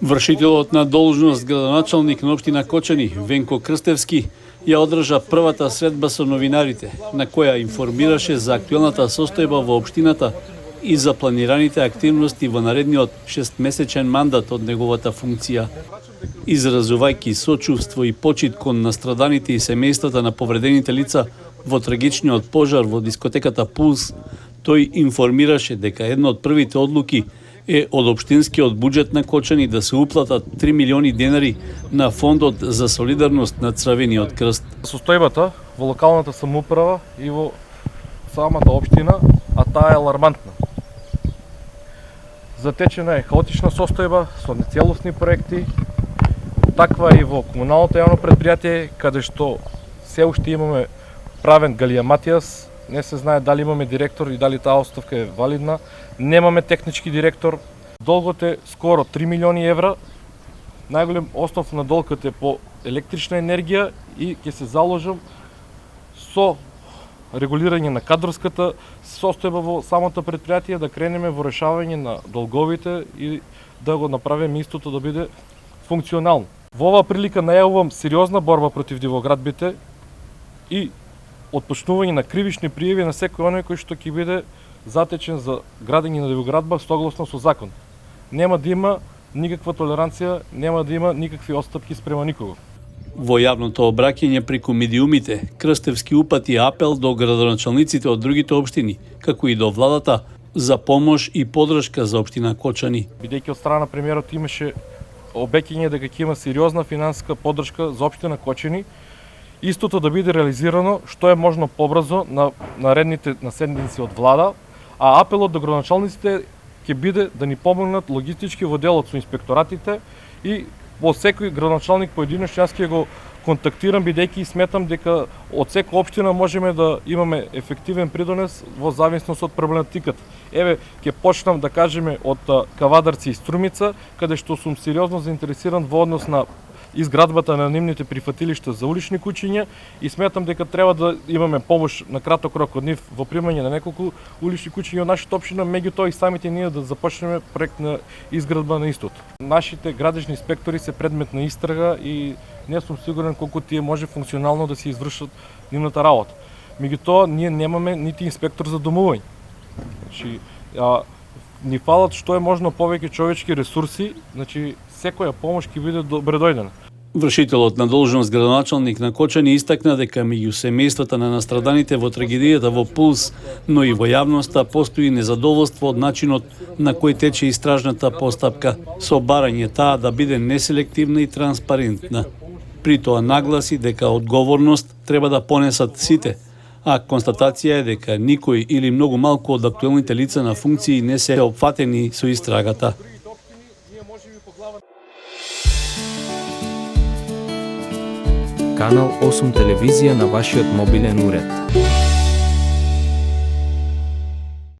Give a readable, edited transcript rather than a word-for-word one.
Вршителот на должност градоначалник на општина Кочани, Венко Крстевски, ја одржа првата средба со новинарите, на која информираше за актуелната состојба во општината и за планираните активности во наредниот 6-месечен мандат од неговата функција. Изразувајќи сочувство и почит кон настраданите и семејствата на повредените лица во трагичниот пожар во дискотеката Пулс, тој информираше дека една од првите одлуки е од општинскиот буџет на Кочани да се уплатат 3 милиони денари на Фондот за солидарност на Црвениот крст. Состојбата во локалната самоуправа и во самата општина, а таа е алармантна. Затечена е хаотична состојба со нецелосни проекти, таква и во комуналното јавно предпријатие, каде што се уште имаме правен галијаматијас, не се знае дали имаме директор и дали таа оставка е валидна, немаме технички директор. Долгот е скоро 3 милиони евра, најголем основ на долгот е по електрична енергија и ќе се заложам со регулирање на кадрската состојба во самото предпријатие да кренеме во решавање на долговите и да го направиме истото да биде функционално. Во оваа прилика најавувам сериозна борба против дивоградбите и отпочнување на кривични пријави на секој оној кој што ќе биде затечен за градење на дивоградба согласно со закон. Нема да има никаква толеранција, нема да има никакви отстапки спрема никого. Во јавното обраќање преку медиумите, Крстевски упати апел до градоначалниците од другите општини, како и до владата, за помош и поддршка за општина Кочани. Бидејќи од страна на премиерот имаше обеќање дека ќе има сериозна финансиска поддршка за општина Кочани, истото да биде реализирано што е можно побрзо на наредните седници од влада, а апелот до градоначалниците ќе биде да ни помогнат логистички во делот со инспекторатите и во секој градоначалник поединечно јас ќе го контактирам, бидејќи сметам дека од секоја општина можеме да имаме ефективен придонес во зависност од проблематиката. Еве, ќе почнам да кажеме од Кавадарци и Струмица, каде што сум сериозно заинтересиран во однос на изградбата на нивните прифатилишта за улични куќиња и сметам дека треба да имаме помош на краток рок од нив во примање на неколку улични куќиња од нашата општина, меѓутоа и самите ние да започнеме проект на изградба на истото. Нашите градежни инспектори се предмет на истрага и не сум сигурен колку тие може функционално да се извршат нивната работа. Меѓутоа ние немаме нити инспектор за домување. Значи, ни фалат што е можно повеќе човечки ресурси, значи секоја помош ќе биде добре дојдена. Вршителот на должност градоначалник на Кочани истакна дека меѓу семејствата на настраданите во трагедијата во Пулс, но и во јавноста постои незадоволство од начинот на кој тече истражната постапка, со барање таа да биде неселективна и транспарентна. При тоа нагласи дека одговорност треба да понесат сите, а констатација е дека никој или многу малку од актуелните лица на функции не се опфатени со истрагата. Канал 8 телевизија на вашиот мобилен уред.